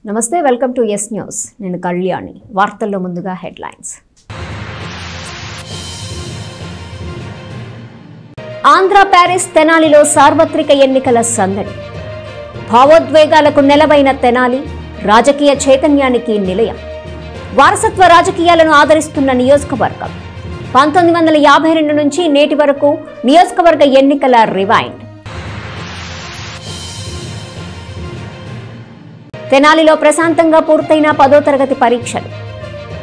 నమస్తే, welcome to yes news. నేను కళ్యాణి. వార్తల్లో ముందుగా హెడ్లైన్స్. ఆంధ్ర ప్యారిస్ తెనాలిలో సార్వత్రిక ఎన్నికల సందడి. భావోద్వేగాలకు నెలవైన తెనాలి రాజకీయ చైతన్యానికి నిలయం. వారసత్వ రాజకీయాలను ఆదరిస్తున్న నియోజకవర్గం. 1952 నుంచి నేటి వరకు నియోజకవర్గ ఎన్నికల రివైండ్. తెనాలిలో ప్రశాంతంగా పూర్తయిన 10వ తరగతి పరీక్షలు.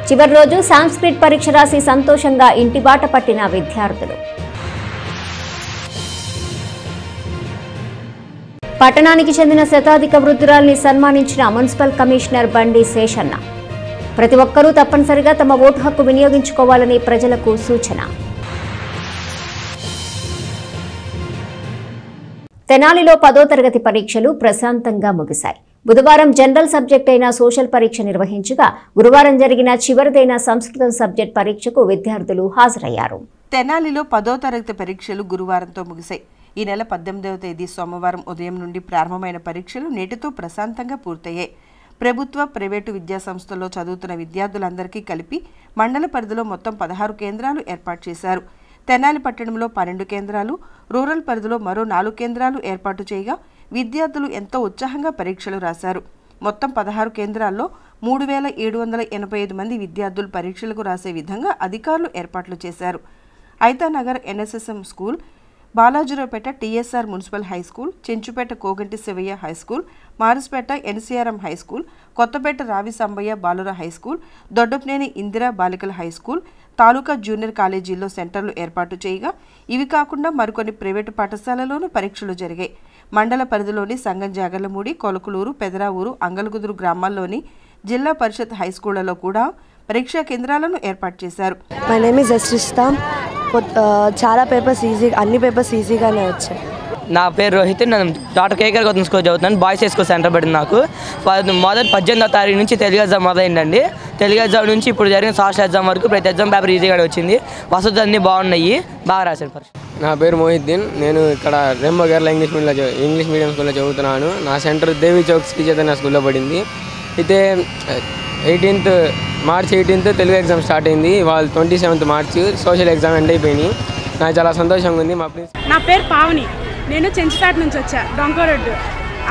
చివరి రోజు సాంస్క్రిట్ పరీక్ష రాసి సంతోషంగా ఇంటి బాట పట్టిన విద్యార్థులు. పట్టణానికి చెందిన శతాధిక వృద్ధురాల్ని సన్మానించిన మున్సిపల్ కమిషనర్ బండి శేషన్న. ప్రతి ఒక్కరూ తప్పనిసరిగా తమ ఓటు హక్కు వినియోగించుకోవాలని ప్రజలకు సూచన. తెనాలిలో 10వ తరగతి పరీక్షలు ప్రశాంతంగా ముగిశాయి. బుధవారం జనరల్ సబ్జెక్ట్ అయిన సోషల్ పరీక్ష నిర్వహించగా గురువారం జరిగిన చివరిదైన సంస్కృతం సబ్జెక్ట్ పరీక్షకు విద్యార్థులు హాజరయ్యారు. తెనాలిలో 10వ తరగతి పరీక్షలు గురువారంతో ముగిశాయి. ఈ నెల 18వ తేదీ సోమవారం ఉదయం నుండి ప్రారంభమైన పరీక్షలు నేటితో ప్రశాంతంగా పూర్తయ్యాయి. ప్రభుత్వ, ప్రైవేటు విద్యాసంస్థల్లో చదువుతున్న విద్యార్థులందరికీ కలిపి మండల పరిధిలో మొత్తం 16 కేంద్రాలు ఏర్పాటు చేశారు. తెనాలి పట్టణంలో 12 కేంద్రాలు, రూరల్ పరిధిలో మరో 4 కేంద్రాలు ఏర్పాటు చేయగా విద్యార్థులు ఎంతో ఉత్సాహంగా పరీక్షలు రాశారు. మొత్తం 16 కేంద్రాల్లో 3785 మంది విద్యార్థులు పరీక్షలకు రాసే విధంగా అధికారులు ఏర్పాట్లు చేశారు. Aithanagar NSSM school, Balajiraopet TSR municipal high school, Chenchupet Koganti Sivaiah high school, Maruspet NCRM high school, Kothapet Ravi Sambaiah బాలుర హై స్కూల్, దొడ్డపనేని ఇందిరా బాలికల హై స్కూల్, తాలూకా జూనియర్ కాలేజీల్లో సెంటర్లు ఏర్పాటు చేయగా ఇవి కాకుండా మరికొన్ని ప్రైవేటు పాఠశాలలోనూ పరీక్షలు జరిగాయి. మండల పరిధిలోని సంగం జాగర్లమూడి, కొలకులూరు, పెదరావూరు, అంగలకుదురు గ్రామాల్లోని జిల్లా పరిషత్ హై స్కూళ్లలో కూడా పరీక్షా కేంద్రాలను ఏర్పాటు చేశారు. మై నేమ్ ఇస్ జస్టిస్తా. చాలా పేపర్స్ అన్ని పేపర్స్ ఈజీగానే వచ్చాయి. నా పేరు రోహిత్. నేను డాక్టర్ కేకర్ గౌతమ్ స్కూల్ చదువుతున్నాను. బాయ్స్ హై స్కూల్ సెంటర్ పడింది నాకు. మొదటి 18వ తారీఖు నుంచి తెలుగు ఎగ్జామ్ మొదలైందండి. తెలుగు ఎగ్జామ్ నుంచి ఇప్పుడు జరిగిన సోషల్ ఎగ్జామ్ వరకు ప్రతి ఎగ్జామ్ పేపర్ ఈజీగానే వచ్చింది. వసతులు అన్నీ బాగున్నాయి, బాగా రాశాను పరీక్ష. నా పేరు మొహిద్దీన్. నేను ఇక్కడ రెయిన్బో గర్ల్ ఇంగ్లీష్ మీడియం స్కూల్లో చదువుతున్నాను. నా సెంటర్ దేవి చౌక్ శ్రీ చైతన్య స్కూల్లో పడింది. అయితే మార్చ్ 18 తెలుగు ఎగ్జామ్ స్టార్ట్ అయింది. వాళ్ళు 27th March social exam end అయిపోయినాయి. నాకు చాలా సంతోషంగా ఉంది. నా పేరు పావని. నేను చెంచుపేట నుంచి వచ్చా, డొంకోరెడ్డు.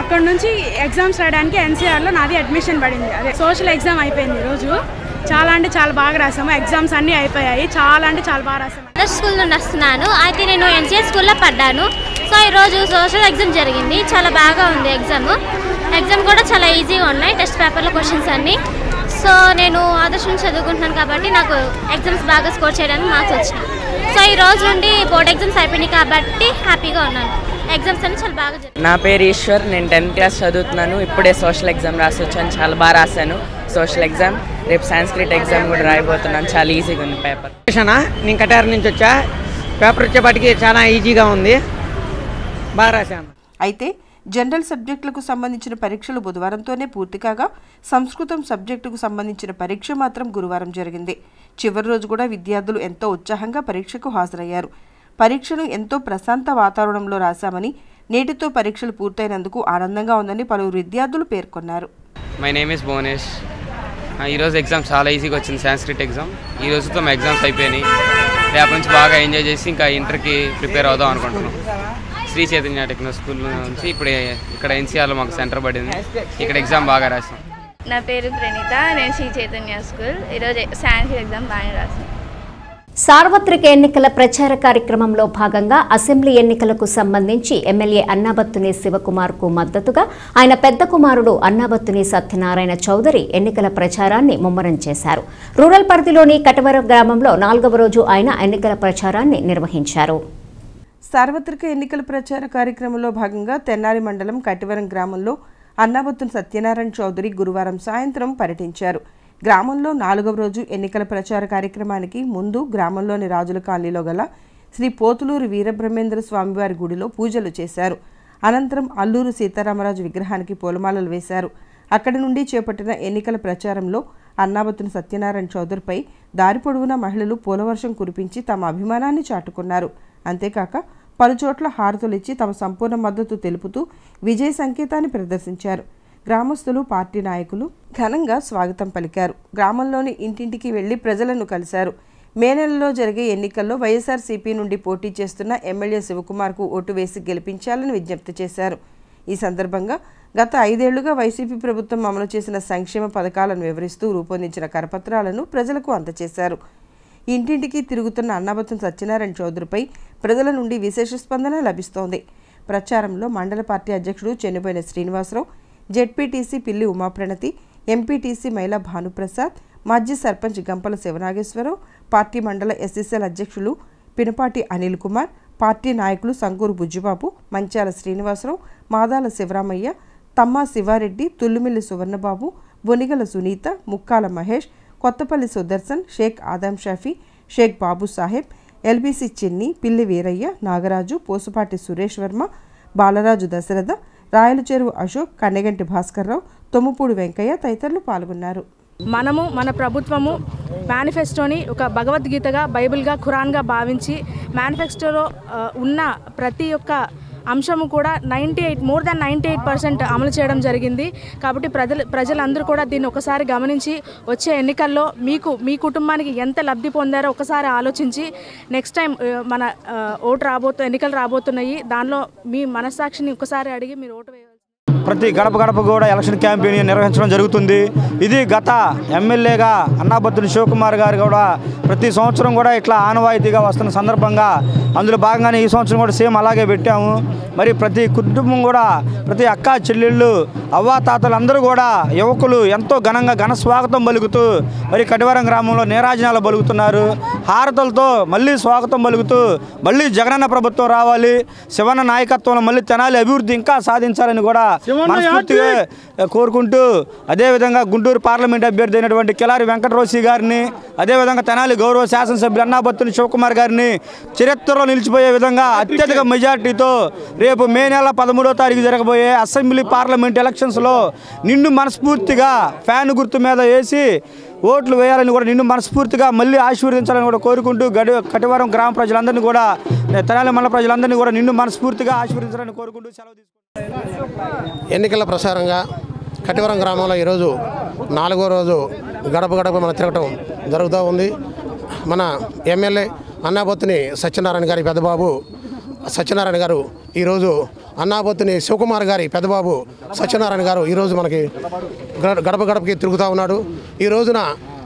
అక్కడ నుంచి ఎగ్జామ్స్ రాయడానికి ఎన్సీఆర్లో నాది అడ్మిషన్ పడింది. అదే సోషల్ ఎగ్జామ్ అయిపోయింది ఈరోజు. చాలా అంటే చాలా బాగా రాసాము. ఎగ్జామ్స్ అన్నీ అయిపోయాయి. చాలా అంటే చాలా బాగా రాసాము. స్కూల్ నుండి వస్తున్నాను. అయితే నేను ఎన్సీఆర్ స్కూల్లో పడ్డాను. సో ఈరోజు సోషల్ ఎగ్జామ్ జరిగింది. చాలా బాగా ఉంది ఎగ్జామ్ కూడా చాలా ఈజీగా ఉన్నాయి. టెస్ట్ పేపర్లో క్వశ్చన్స్ అన్నీ. సో నేను ఆదర్శం చదువుకుంటున్నాను కాబట్టి నాకు ఎగ్జామ్స్ బాగా స్కోర్ చేయడానికి మార్క్స్ వచ్చినాయి. సో ఈ రోజు నుండి బోర్డ్ ఎగ్జామ్స్ అయిపోయినాయి కాబట్టి హ్యాపీగా ఉన్నాను. ఎగ్జామ్స్ అన్ని చాలా బాగా జరిగాయి. నా పేరు ఈశ్వర్. నేను 10th క్లాస్ చదువుతున్నాను. ఇప్పుడే సోషల్ ఎగ్జామ్ రాసి వచ్చాను. చాలా బాగా రాశాను సోషల్ ఎగ్జామ్. రేపు సాంస్క్రిట్ ఎగ్జామ్ కూడా రాయబోతున్నాను. చాలా ఈజీగా ఉంది పేపర్. నేను కటార్ నుంచి వచ్చా. పేపర్ వచ్చేపాటికి చాలా ఈజీగా ఉంది, బాగా రాశాను. అయితే జనరల్ సబ్జెక్టులకు సంబంధించిన పరీక్షలు బుధవారంతోనే పూర్తి కాగా సంస్కృతం సబ్జెక్టుకు సంబంధించిన పరీక్ష మాత్రం గురువారం జరిగింది. చివరి రోజు కూడా విద్యార్థులు ఎంతో ఉత్సాహంగా పరీక్షకు హాజరయ్యారు. పరీక్షను ఎంతో ప్రశాంత వాతావరణంలో రాశామని, నేటితో పరీక్షలు పూర్తయినందుకు ఆనందంగా ఉందని పలువురు విద్యార్థులు పేర్కొన్నారు. My name is Bhuvanesh. ఈరోజు ఎగ్జామ్ చాలా ఈజీగా వచ్చింది. సాంస్క్రిట్ ఎగ్జామ్ ఈ రోజుతో మా ఎగ్జామ్స్ అయిపోయినాయి. రేపటి నుంచి బాగా ఎంజాయ్ చేసి ఇంకా ఇంటర్కి ప్రిపేర్ అవుదాం అనుకుంటున్నాం. శ్రీ చైతన్య టెక్నో స్కూల్ నుంచి ఇప్పుడు ఇక్కడ ఎన్సీఆర్లో మాకు సెంటర్ పడింది. ఇక్కడ ఎగ్జామ్ బాగా రాసాం. నా పేరు ప్రణీత. నేను శ్రీ చైతన్య స్కూల్. ఈరోజు సాంస్క్రిట్ ఎగ్జామ్ బాగా రాసాను. సార్వత్రిక ఎన్నికల ప్రచార కార్యక్రమంలో భాగంగా అసెంబ్లీ ఎన్నికలకు సంబంధించి ఎమ్మెల్యే అన్నాబత్తుని శివకుమార్కు మద్దతుగా ఆయన పెద్ద కుమారుడు అన్నాబత్తుని సత్యనారాయణ చౌదరి ఎన్నికల ప్రచారాన్ని ముమ్మరం చేశారు. రూరల్ పరిధిలోని కటవరం గ్రామంలో 4వ రోజు ఆయన ఎన్నికల ప్రచారాన్ని నిర్వహించారు. సార్వత్రిక ఎన్నికల ప్రచార కార్యక్రమంలో భాగంగా తెనాలి మండలం కటివరం గ్రామంలో అన్నాబత్తుని సత్యనారాయణ చౌదరి గురువారం సాయంత్రం పర్యటించారు. గ్రామంలో 4వ రోజు ఎన్నికల ప్రచార కార్యక్రమానికి ముందు గ్రామంలోని రాజుల కాలనీలో గల శ్రీ పోతులూరు వీరబ్రహ్మేంద్ర స్వామివారి గుడిలో పూజలు చేశారు. అనంతరం అల్లూరు సీతారామరాజు విగ్రహానికి పూలమాలలు వేశారు. అక్కడి నుండి చేపట్టిన ఎన్నికల ప్రచారంలో అన్నాబత్తుని సత్యనారాయణ చౌదరిపై దారి పొడవునా మహిళలు పూలవర్షం కురిపించి తమ అభిమానాన్ని చాటుకున్నారు. అంతేకాక పలుచోట్ల హారతులిచ్చి తమ సంపూర్ణ మద్దతు తెలుపుతూ విజయ సంకేతాన్ని ప్రదర్శించారు. గ్రామస్తులు పార్టీ నాయకులు ఘనంగా స్వాగతం పలికారు. గ్రామంలోని ఇంటింటికి వెళ్లి ప్రజలను కలిశారు. మే నెలలో జరిగే ఎన్నికల్లో వైఎస్ఆర్సీపీ నుండి పోటీ చేస్తున్న ఎమ్మెల్యే శివకుమార్కు ఓటు వేసి గెలిపించాలని విజ్ఞప్తి చేశారు. ఈ సందర్భంగా గత 5 ఏళ్లుగా వైసీపీ ప్రభుత్వం అమలు చేసిన సంక్షేమ పథకాలను వివరిస్తూ రూపొందించిన కరపత్రాలను ప్రజలకు అందజేశారు. ఇంటింటికి తిరుగుతున్న అన్నాబత్తుని సత్యనారాయణ చౌదరిపై ప్రజల నుండి విశేష స్పందన లభిస్తోంది. ప్రచారంలో మండల పార్టీ అధ్యక్షుడు చెన్నుబోయిన శ్రీనివాసరావు, జెడ్పీటీసీ పిల్లి ఉమాప్రణతి, ఎంపీటీసీ మైలా భానుప్రసాద్, మాజీ సర్పంచ్ గంపల శివనాగేశ్వరరావు, పార్టీ మండల ఎస్ఎస్ఎల్ అధ్యక్షులు పినపాటి అనిల్ కుమార్, పార్టీ నాయకులు సంగూరు బుజ్జుబాబు, మంచాల శ్రీనివాసరావు, మాదాల శివరామయ్య, తమ్మా శివారెడ్డి, తుల్లుమిల్లి సువర్ణబాబు, బొనిగల సునీత, ముక్కాల మహేష్, కొత్తపల్లి సుదర్శన్, షేక్ ఆదాం షాఫీ, షేక్ బాబు సాహెబ్, ఎల్బీసీ చిన్ని, పిల్లి వీరయ్య, నాగరాజు, పోసుపాటి సురేష్ వర్మ, బాలరాజు దశరథ, రాయల చెరువు అశోక్, కన్నెగంటి భాస్కర్రావు, తొమ్ముపూడి వెంకయ్య తదితరులు పాల్గొన్నారు. మనము మన ప్రభుత్వము మేనిఫెస్టోని ఒక భగవద్గీతగా, బైబిల్గా, ఖురాన్గా భావించి మేనిఫెస్టోలో ఉన్న ప్రతి ఒక్క అంశము కూడా మోర్ దాన్ 98% అమలు చేయడం జరిగింది. కాబట్టి ప్రజలందరూ కూడా దీన్ని ఒకసారి గమనించి వచ్చే ఎన్నికల్లో మీ కుటుంబానికి ఎంత లబ్ధి పొందారో ఒకసారి ఆలోచించి నెక్స్ట్ టైం మన ఎన్నికలు రాబోతున్నాయి, దానిలో మీ మనస్సాక్షిని ఒకసారి అడిగి మీరు ఓటు వేయాలి. ప్రతి గడప గడప కూడా ఎలక్షన్ క్యాంపెయిన్ నిర్వహించడం జరుగుతుంది. ఇది గత ఎమ్మెల్యేగా అన్నాబత్తుని శివకుమార్ గారు కూడా ప్రతి సంవత్సరం కూడా ఇట్లా ఆనవాయితీగా వస్తున్న సందర్భంగా అందులో భాగంగానే ఈ సంవత్సరం కూడా సేమ్ అలాగే పెట్టాము. మరి ప్రతి కుటుంబం కూడా, ప్రతి అక్క చెల్లెళ్ళు, అవ్వాతాతలు అందరూ కూడా, యువకులు ఎంతో ఘన స్వాగతం పలుకుతూ మరి కటివరం గ్రామంలో నీరాజనాలు పలుకుతున్నారు. హారతలతో మళ్ళీ స్వాగతం పలుకుతూ మళ్ళీ జగనన్న ప్రభుత్వం రావాలి, శివన్న నాయకత్వంలో మళ్ళీ తెనాలి అభివృద్ధి ఇంకా సాధించాలని కూడా మనస్ఫూర్తిగా కోరుకుంటూ, అదేవిధంగా గుంటూరు పార్లమెంట్ అభ్యర్థి అయినటువంటి కిలారి వెంకటరోసి గారిని, అదేవిధంగా తెనాలి గౌరవ శాసనసభ్యులు అన్నాబత్తుని శివకుమార్ గారిని చరిత్రలో నిలిచిపోయే విధంగా అత్యధిక మెజార్టీతో రేపు మే నెల 13వ తారీఖు జరగబోయే అసెంబ్లీ పార్లమెంట్ ఎలక్షన్స్లో నిన్ను మనస్ఫూర్తిగా ఫ్యాన్ గుర్తు మీద వేసి ఓట్లు వేయాలని కూడా, నిన్ను మనస్ఫూర్తిగా మళ్ళీ ఆశీర్వదించాలని కూడా కోరుకుంటూ కటివరం గ్రామ ప్రజలందరినీ కూడా, తెనాలి మండల ప్రజలందరినీ కూడా నిన్ను మనస్ఫూర్తిగా ఆశీర్వదించాలని కోరుకుంటూ సెలవు తీసుకుంటాను. ఎన్నికల ప్రసారంగా కటివరం గ్రామంలో ఈరోజు 4వ రోజు గడప గడప మన తిరగటం జరుగుతూ ఉంది. మన ఎమ్మెల్యే అన్నాబత్తుని సత్యనారాయణ గారి పెద్దబాబు సత్యనారాయణ గారు ఈరోజు అన్నాబత్తుని శివకుమార్ గారి పెద్దబాబు సత్యనారాయణ గారు ఈరోజు మనకి గడప గడపకి తిరుగుతూ ఉన్నాడు. ఈ రోజున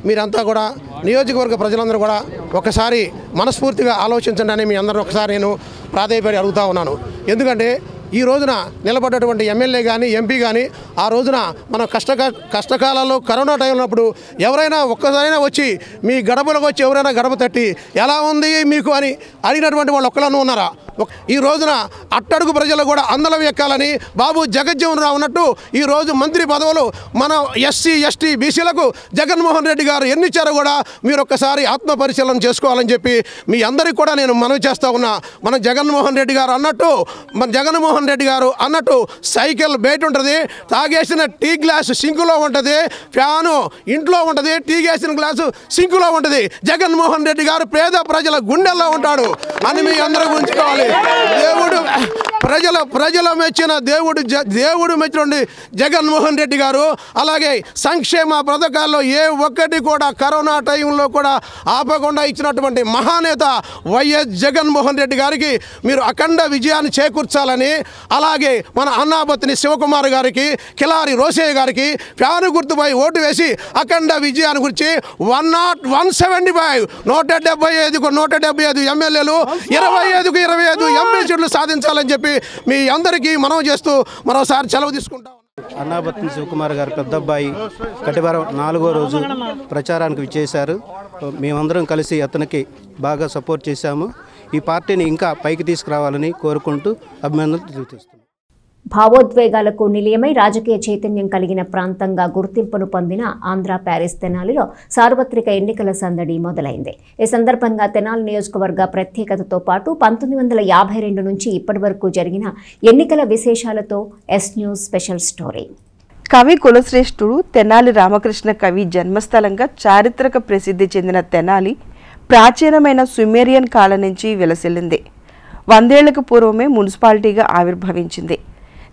మీరంతా కూడా, నియోజకవర్గ ప్రజలందరూ కూడా ఒకసారి మనస్ఫూర్తిగా ఆలోచించండి అని మీ అందరూ ఒకసారి నేను ప్రాధేయపడి అడుగుతూ ఉన్నాను. ఎందుకంటే ఈ రోజున నిలబడ్డటువంటి ఎమ్మెల్యే కానీ, ఎంపీ కానీ, ఆ రోజున మనం కష్టకాలాల్లో కరోనా టైం ఉన్నప్పుడు ఎవరైనా ఒక్కసారైనా వచ్చి మీ గడపలకు వచ్చి ఎవరైనా గడప తట్టి ఎలా ఉంది మీకు అని అడిగినటువంటి వాళ్ళు ఒక్కళ్ళను ఉన్నారా? ఈ రోజున అట్టడుగు ప్రజలు కూడా అందలం ఎక్కాలని బాబు జగజ్జీవన్ రావు ఉన్నట్టు ఈరోజు మంత్రి పదవులు మన ఎస్సీ ఎస్టీ బీసీలకు జగన్మోహన్ రెడ్డి గారు ఎన్ని ఇచ్చారో కూడా మీరు ఒక్కసారి ఆత్మపరిశీలన చేసుకోవాలని చెప్పి మీ అందరికీ కూడా నేను మనవి చేస్తూ ఉన్నా. మన జగన్మోహన్ రెడ్డి గారు అన్నట్టు సైకిల్ బయట ఉంటుంది, తాగేసిన టీ గ్లాసు సింకులో ఉంటుంది, ఫ్యాను ఇంట్లో ఉంటుంది, టీ గేసిన గ్లాసు సింకులో ఉంటుంది. జగన్మోహన్ రెడ్డి గారు పేద ప్రజల గుండెల్లో ఉంటాడు అని మీ అందరూ గుంచుకోవాలి. దేవుడు ప్రజల మెచ్చిన దేవుడు మెచ్చిన జగన్మోహన్ రెడ్డి గారు, అలాగే సంక్షేమ పథకాల్లో ఏ ఒక్కటి కూడా కరోనా టైంలో కూడా ఆపకుండా ఇచ్చినటువంటి మహానేత వైఎస్ జగన్మోహన్ రెడ్డి గారికి మీరు అఖండ విజయాన్ని చేకూర్చాలని, అలాగే మన అన్నాబత్తుని శివకుమార్ గారికి, కిలారి రోసయ్య గారికి ఫ్యాను గుర్తుపై ఓటు వేసి అఖండ విజయాన్ని గురించి 175 175 ఎమ్మెల్యేలు 25కు 25 ఎంపీ సీట్లు సాధించాలని చెప్పి మీ అందరికీ మనవి చేస్తూ మరోసారి సెలవు తీసుకుంటాం. అన్నాబత్తుని శివకుమార్ గారు పెద్దబ్బాయి కటివరం 4వ రోజు ప్రచారానికి విచ్చేశారు. మేమందరం కలిసి అతనికి బాగా సపోర్ట్ చేశాము. ఈ పార్టీని ఇంకా పైకి తీసుకురావాలని కోరుకుంటూ అభినందనలు తెలియజేస్తున్నాం. భావోద్వేగాలకు నిలయమై రాజకీయ చైతన్యం కలిగిన ప్రాంతంగా గుర్తింపును పొందిన ఆంధ్ర ప్యారిస్ తెనాలిలో సార్వత్రిక ఎన్నికల సందడి మొదలైంది. ఈ సందర్భంగా తెనాలి నియోజకవర్గ ప్రత్యేకతతో పాటు 1952 నుంచి ఇప్పటి వరకు జరిగిన ఎన్నికల విశేషాలతో ఎస్ న్యూస్ స్పెషల్ స్టోరీ. కవి కులశ్రేష్ఠుడు తెనాలి రామకృష్ణ కవి జన్మస్థలంగా చారిత్రక ప్రసిద్ధి చెందిన తెనాలి ప్రాచీనమైన సుమేరియన్ కాలం నుంచి విలసిల్లింది. 100 ఏళ్లకు పూర్వమే మున్సిపాలిటీగా ఆవిర్భవించింది.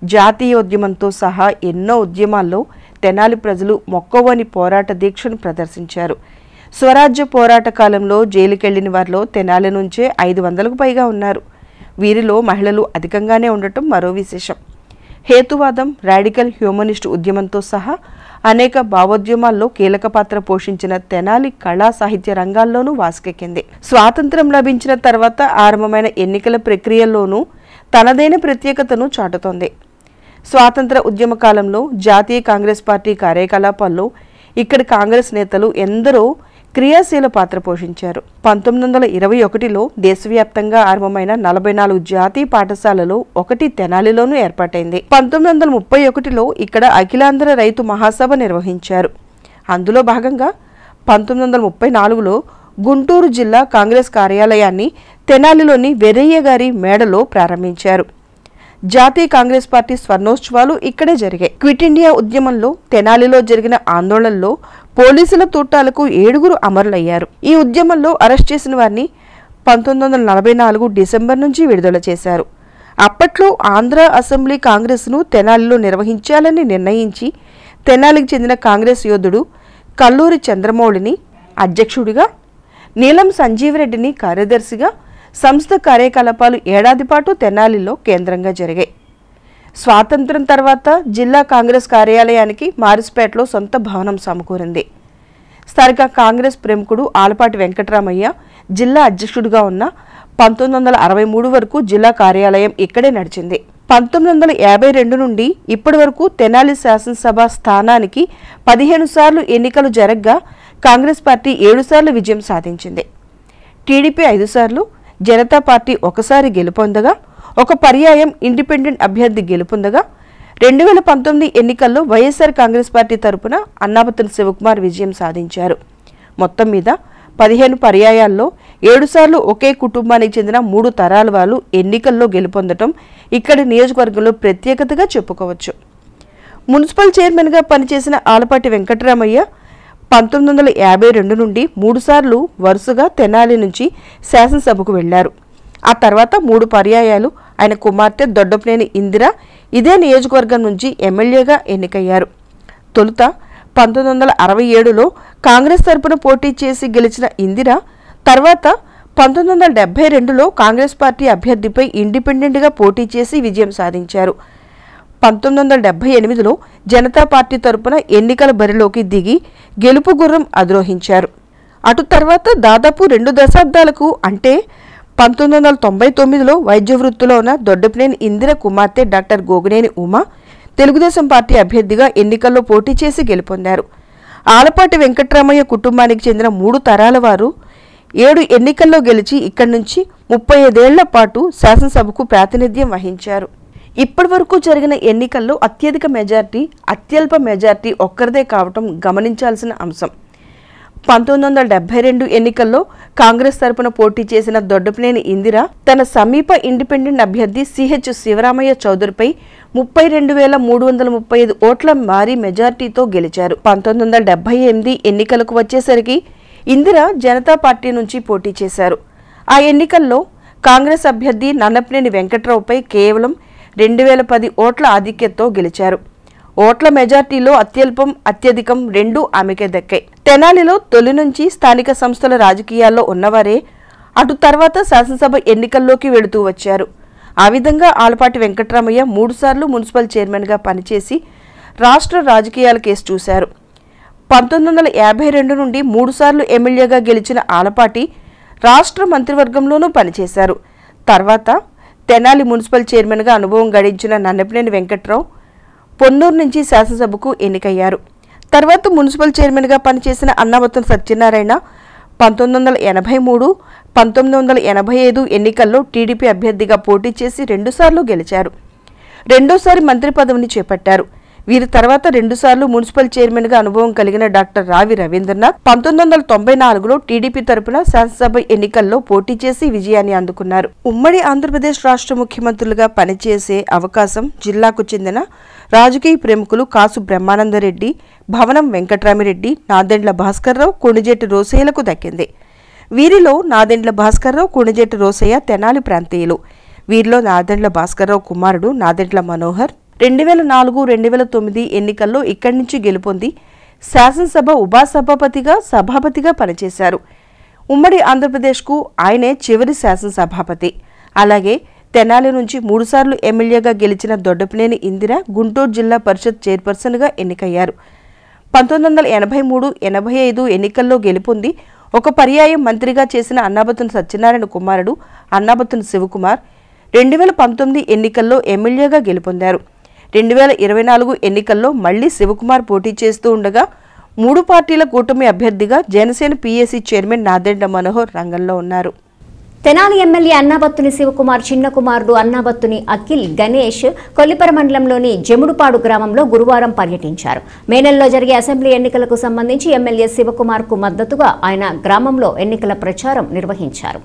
జాతీయోద్యమంతో సహా ఎన్నో ఉద్యమాల్లో తెనాలి ప్రజలు మొక్కవోని పోరాట దీక్షను ప్రదర్శించారు. స్వరాజ్య పోరాట కాలంలో జైలుకెళ్లిన వారిలో తెనాలి నుంచే 500కు పైగా ఉన్నారు. వీరిలో మహిళలు అధికంగానే ఉండటం మరో విశేషం. హేతువాదం, రాడికల్ హ్యూమనిస్ట్ ఉద్యమంతో సహా అనేక భావోద్యమాల్లో కీలక పాత్ర పోషించిన తెనాలి కళా సాహిత్య రంగాల్లోనూ వాసుకెక్కింది. స్వాతంత్ర్యం లభించిన తర్వాత ఆరంభమైన ఎన్నికల ప్రక్రియల్లోనూ తనదైన ప్రత్యేకతను చాటుతోంది. స్వాతంత్ర ఉద్యమ కాలంలో జాతీయ కాంగ్రెస్ పార్టీ కార్యకలాపాల్లో ఇక్కడి కాంగ్రెస్ నేతలు ఎందరో క్రియాశీల పాత్ర పోషించారు. 1921లో దేశవ్యాప్తంగా ఆరంభమైన 44 జాతీయ పాఠశాలలో ఒకటి తెనాలిలోనూ ఏర్పాటైంది. 1931లో ఇక్కడ అఖిలాంధ్ర రైతు మహాసభ నిర్వహించారు. అందులో భాగంగా 1934లో గుంటూరు జిల్లా కాంగ్రెస్ కార్యాలయాన్ని తెనాలిలోని వెరయ్య గారి మేడలో ప్రారంభించారు. జాతీయ కాంగ్రెస్ పార్టీ స్వర్ణోత్సవాలు ఇక్కడే జరిగాయి. క్విట్ ఇండియా ఉద్యమంలో తెనాలిలో జరిగిన ఆందోళనలో పోలీసుల తూటాలకు 7గురు అమరులయ్యారు. ఈ ఉద్యమంలో అరెస్ట్ చేసిన వారిని 1944 డిసెంబర్ నుంచి విడుదల చేశారు. అప్పట్లో ఆంధ్ర అసెంబ్లీ కాంగ్రెస్ను తెనాలిలో నిర్వహించాలని నిర్ణయించి తెనాలికి చెందిన కాంగ్రెస్ యోధుడు కల్లూరి చంద్రమౌళిని అధ్యక్షుడిగా, నీలం సంజీవరెడ్డిని కార్యదర్శిగా సంస్థ కార్యకలాపాలు ఏడాది పాటు తెనాలిలో కేంద్రంగా జరిగాయి. స్వాతంత్ర్యం తర్వాత జిల్లా కాంగ్రెస్ కార్యాలయానికి మారిస్పేటలో సొంత భవనం సమకూరింది. స్థానిక కాంగ్రెస్ ప్రముఖుడు ఆలపాటి వెంకటరామయ్య జిల్లా అధ్యక్షుడిగా ఉన్న 1963 వరకు జిల్లా కార్యాలయం ఇక్కడే నడిచింది. 1952 నుండి ఇప్పటి వరకు తెనాలి శాసనసభ స్థానానికి 15 సార్లు ఎన్నికలు జరగ్గా కాంగ్రెస్ పార్టీ 7 సార్లు విజయం సాధించింది. టీడీపీ 5 సార్లు, జనతా పార్టీ 1 సారి గెలుపొందగా, ఒక పర్యాయం ఇండిపెండెంట్ అభ్యర్థి గెలుపొందగా 2019 ఎన్నికల్లో వైఎస్ఆర్ కాంగ్రెస్ పార్టీ తరపున అన్నాబత్తుని శివకుమార్ విజయం సాధించారు. మొత్తం మీద 15 పర్యాయాల్లో 7 సార్లు ఒకే కుటుంబానికి చెందిన 3 తరాల వాళ్ళు ఎన్నికల్లో గెలుపొందటం ఇక్కడి నియోజకవర్గంలో ప్రత్యేకతగా చెప్పుకోవచ్చు. మున్సిపల్ చైర్మన్గా పనిచేసిన ఆలపాటి వెంకటరామయ్య 1952 నుండి 3 సార్లు వరుసగా తెనాలి నుంచి శాసనసభకు వెళ్లారు. ఆ తర్వాత 3 పర్యాయాలు ఆయన కుమార్తె దొడ్డపనేని ఇందిర ఇదే నియోజకవర్గం నుంచి ఎమ్మెల్యేగా ఎన్నికయ్యారు. తొలుత 1967లో కాంగ్రెస్ తరపున పోటీ చేసి గెలిచిన ఇందిర తర్వాత 1972లో కాంగ్రెస్ పార్టీ అభ్యర్థిపై ఇండిపెండెంట్గా పోటీ చేసి విజయం సాధించారు. 1978లో జనతా పార్టీ తరపున ఎన్నికల బరిలోకి దిగి గెలుపు గుర్రం అధిరోహించారు. అటు తర్వాత దాదాపు 2 దశాబ్దాలకు అంటే 1999లో వైద్య వృత్తిలో ఉన్న దొడ్డపనేని ఇందిర కుమార్తె డాక్టర్ గోగినేని ఉమా తెలుగుదేశం పార్టీ అభ్యర్థిగా ఎన్నికల్లో పోటీ చేసి గెలుపొందారు. ఆలపాటి వెంకటరామయ్య కుటుంబానికి చెందిన 3 తరాల వారు 7 ఎన్నికల్లో గెలిచి ఇక్కడి నుంచి 35 ఏళ్ల పాటు శాసనసభకు ప్రాతినిధ్యం వహించారు. ఇప్పటి వరకు జరిగిన ఎన్నికల్లో అత్యధిక మెజార్టీ, అత్యల్ప మెజార్టీ ఒక్కరిదే కావటం గమనించాల్సిన అంశం. 1972 ఎన్నికల్లో కాంగ్రెస్ తరపున పోటీ చేసిన దొడ్డపనేని ఇందిర తన సమీప ఇండిపెండెంట్ అభ్యర్థి సిహెచ్ శివరామయ్య చౌదరిపై 32,335 ఓట్ల భారీ మెజార్టీతో గెలిచారు. 1978 ఎన్నికలకు వచ్చేసరికి ఇందిర జనతా పార్టీ నుంచి పోటీ చేశారు. ఆ ఎన్నికల్లో కాంగ్రెస్ అభ్యర్థి నన్నపనేని వెంకట్రావుపై కేవలం 2010 ఓట్ల ఆధిక్యతతో గెలిచారు. ఓట్ల మెజార్టీలో అత్యల్పం, అత్యధికం 2 ఆమెకే దక్కాయి. తెనాలిలో తొలి నుంచి స్థానిక సంస్థల రాజకీయాల్లో ఉన్నవారే అటు తర్వాత శాసనసభ ఎన్నికల్లోకి వెళుతూ వచ్చారు. ఆ విధంగా ఆలపాటి వెంకటరామయ్య 3 సార్లు మున్సిపల్ చైర్మన్గా పనిచేసి రాష్ట్ర రాజకీయాల కేసు చూశారు. 1952 నుండి 3 సార్లు ఎమ్మెల్యేగా గెలిచిన ఆలపాటి రాష్ట్ర మంత్రివర్గంలోనూ పనిచేశారు. తర్వాత తెనాలి మున్సిపల్ చైర్మన్గా అనుభవం గడించిన నన్నపనేని వెంకట్రావు పొన్నూరు నుంచి శాసనసభకు ఎన్నికయ్యారు. తర్వాత మున్సిపల్ చైర్మన్గా పనిచేసిన అన్నాబత్తుని సత్యనారాయణ 1983, 1985 ఎన్నికల్లో టీడీపీ అభ్యర్థిగా పోటీ చేసి 2 సార్లు గెలిచారు. రెండోసారి మంత్రి పదవిని చేపట్టారు. వీరి తర్వాత 2 సార్లు మున్సిపల్ చైర్మన్గా అనుభవం కలిగిన డాక్టర్ రావి రవీంద్రనాథ్ 1994లో టీడీపీ తరపున శాసనసభ ఎన్నికల్లో పోటీ చేసి విజయాన్ని అందుకున్నారు. ఉమ్మడి ఆంధ్రప్రదేశ్ రాష్ట్ర ముఖ్యమంత్రులుగా పనిచేసే అవకాశం జిల్లాకు చెందిన రాజకీయ ప్రముఖులు కాసు బ్రహ్మానందరెడ్డి, భవనం వెంకట్రామిరెడ్డి, నాదెండ్ల భాస్కర్రావు, కొణిజేటి రోసయ్యలకు దక్కింది. వీరిలో నాదెండ్ల భాస్కర్రావు, కొణిజేటి రోసయ్య తెనాలి ప్రాంతీయులు. వీరిలో నాదెండ్ల భాస్కర్రావు కుమారుడు నాదెండ్ల మనోహర్ 2004-2009 ఎన్నికల్లో ఇక్కడి నుంచి గెలుపొంది శాసనసభ ఉపసభాపతిగా సభాపతిగా పనిచేశారు. ఉమ్మడి ఆంధ్రప్రదేశ్కు ఆయనే చివరి శాసనసభాపతి. అలాగే తెనాలి నుంచి 3 సార్లు ఎమ్మెల్యేగా గెలిచిన దొడ్డపినేని ఇందిర గుంటూరు జిల్లా పరిషత్ చైర్పర్సన్గా ఎన్నికయ్యారు. 1983-85 ఎన్నికల్లో గెలుపొంది ఒక పర్యాయం మంత్రిగా చేసిన అన్నాబత్తుని సత్యనారాయణ కుమారుడు అన్నాబత్తుని శివకుమార్ 2019 ఎన్నికల్లో ఎమ్మెల్యేగా గెలుపొందారు. 2024 ఎన్నికల్లో మళ్లీ శివకుమార్ పోటీ చేస్తూ ఉండగా 3 పార్టీల కూటమి అభ్యర్థిగా జనసేన పీఏసీ చైర్మన్ నాదెండ్ల మనోహర్ రంగంలో ఉన్నారు. తెనాలి ఎమ్మెల్యే అన్నాబత్తుని శివకుమార్ చిన్న కుమారుడు అన్నాబత్తుని అఖిల్ గణేష్ కొల్లిపర మండలంలోని జముడుపాడు గ్రామంలో గురువారం పర్యటించారు. మే నెలలో జరిగే అసెంబ్లీ ఎన్నికలకు సంబంధించి ఎమ్మెల్యే శివకుమార్ కు మద్దతుగా ఆయన గ్రామంలో ఎన్నికల ప్రచారం నిర్వహించారు.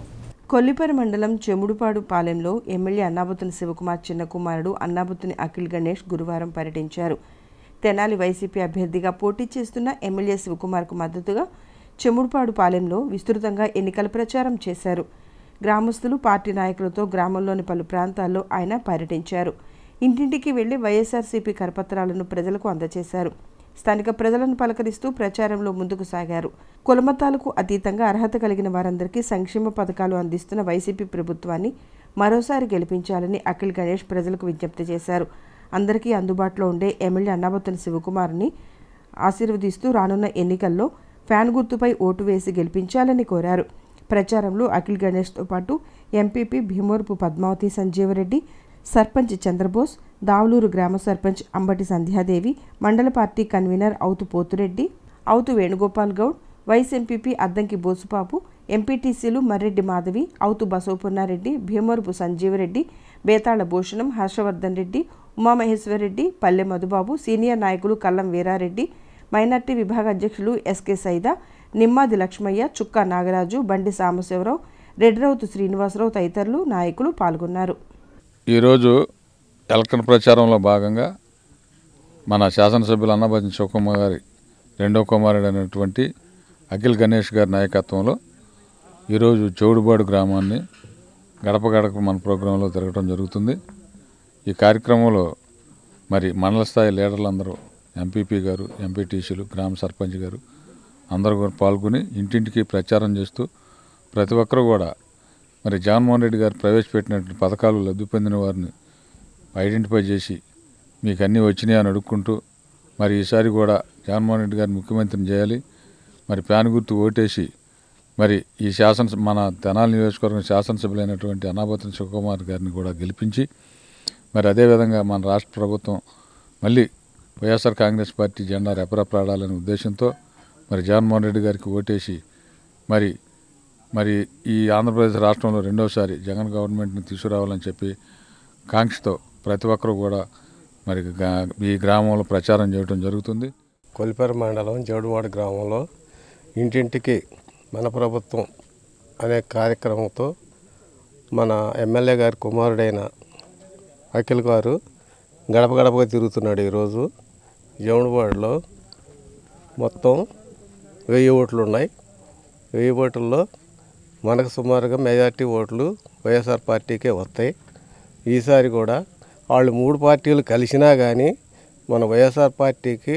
కొల్లిపర మండలం చెముడుపాడు పాలెంలో ఎమ్మెల్యే అన్నాబత్తుని శివకుమార్ చిన్న కుమారుడు అన్నాబత్తుని అఖిల్ గణేష్ గురువారం పర్యటించారు. తెనాలి వైసీపీ అభ్యర్థిగా పోటీ చేస్తున్న ఎమ్మెల్యే శివకుమార్కు మద్దతుగా చెముడుపాడు పాలెంలో విస్తృతంగా ఎన్నికల ప్రచారం చేశారు. గ్రామస్తులు పార్టీ నాయకులతో గ్రామంలోని పలు ప్రాంతాల్లో ఆయన పర్యటించారు. ఇంటింటికి వెళ్లి వైఎస్ఆర్సీపీ కరపత్రాలను ప్రజలకు అందజేశారు. స్థానిక ప్రజలను పలకరిస్తూ ప్రచారంలో ముందుకు సాగారు. కులమతాలకు అతీతంగా అర్హత కలిగిన వారందరికీ సంక్షేమ పథకాలు అందిస్తున్న వైసీపీ ప్రభుత్వాన్ని మరోసారి గెలిపించాలని అఖిల్ గణేష్ ప్రజలకు విజ్ఞప్తి చేశారు. అందరికీ అందుబాటులో ఉండే ఎమ్మెల్యే అన్నాబత్తుని శివకుమార్ని ఆశీర్వదిస్తూ రానున్న ఎన్నికల్లో ఫ్యాన్ గుర్తుపై ఓటు వేసి గెలిపించాలని కోరారు. ప్రచారంలో అఖిల్ గణేష్తో పాటు ఎంపీపీ భీమవరపు పద్మావతి సంజీవరెడ్డి, సర్పంచ్ చంద్రబోస్, దావులూరు గ్రామ సర్పంచ్ అంబటి సంధ్యాదేవి, మండల పార్టీ కన్వీనర్ అవుతు పోతురెడ్డి, అవుతు వేణుగోపాల్ గౌడ్, వైస్ ఎంపీపీ అద్దంకి బోసుపాపు, ఎంపీటీసీలు మర్రెడ్డి మాధవి, అవుతు బసవపున్నారెడ్డి, భీమవరపు సంజీవరెడ్డి, బేతాళ భూషణం, హర్షవర్ధన్ రెడ్డి, ఉమామహేశ్వరరెడ్డి, పల్లె మధుబాబు, సీనియర్ నాయకులు కల్లం వీరారెడ్డి, మైనార్టీ విభాగ అధ్యక్షులు ఎస్కే సైదా, నిమ్మాది లక్ష్మయ్య, చుక్కా నాగరాజు, బండి సాంబశివరావు, రెడ్డిరౌతు శ్రీనివాసరావు తదితరులు నాయకులు పాల్గొన్నారు. ఈరోజు ఎలక్షన్ ప్రచారంలో భాగంగా మన శాసనసభ్యులు అన్నాబత్తుని శివకుమార్ గారి రెండో కుమారుడు అయినటువంటి అఖిల్ గణేష్ గారి నాయకత్వంలో ఈరోజు చెవుడుబాడు గ్రామాన్ని గడప గడప మన ప్రోగ్రాంలో తిరగడం జరుగుతుంది. ఈ కార్యక్రమంలో మరి మండల స్థాయి లీడర్లందరూ ఎంపీపీ గారు, ఎంపీటీసీలు, గ్రామ సర్పంచ్ గారు అందరూ కూడా పాల్గొని ఇంటింటికి ప్రచారం చేస్తూ ప్రతి ఒక్కరూ కూడా మరి జగన్మోహన్ రెడ్డి గారు ప్రవేశపెట్టినటువంటి పథకాలు లబ్ధి పొందిన వారిని ఐడెంటిఫై చేసి మీకు అన్నీ వచ్చినాయి అని అడుక్కుంటూ మరి ఈసారి కూడా జగన్మోహన్ రెడ్డి గారిని ముఖ్యమంత్రిని చేయాలి, మరి ప్యాన్ గుర్తు ఓటేసి మరి ఈ మన తెనాలి నియోజకవర్గం శాసనసభ్యులైనటువంటి అన్నాబత్తుని శివకుమార్ గారిని కూడా గెలిపించి మరి అదేవిధంగా మన రాష్ట్ర ప్రభుత్వం మళ్ళీ వైఎస్ఆర్ కాంగ్రెస్ పార్టీ జెండా రెపరెపలాడాలనే ఉద్దేశంతో మరి జగన్మోహన్ రెడ్డి గారికి ఓటేసి మరి ఈ ఆంధ్రప్రదేశ్ రాష్ట్రంలో రెండోసారి జగన్ గవర్నమెంట్ని తీసుకురావాలని చెప్పి కాంక్షతో ప్రతి ఒక్కరూ కూడా మరి ఈ గ్రామంలో ప్రచారం చేయడం జరుగుతుంది. కొల్లిపర మండలం జవుడువాడ గ్రామంలో ఇంటింటికి మన ప్రభుత్వం అనే కార్యక్రమంతో మన ఎమ్మెల్యే గారి కుమారుడైన అఖిల్ గారు గడప గడపగా తిరుగుతున్నాడు. ఈరోజు జవుడువాడలో మొత్తం 1000 ఓట్లు ఉన్నాయి. 1000 ఓట్లలో మనకు సుమారుగా మెజార్టీ ఓట్లు వైఎస్ఆర్ పార్టీకే వస్తాయి. ఈసారి కూడా వాళ్ళు 3 పార్టీలు కలిసినా కానీ మన వైఎస్ఆర్ పార్టీకి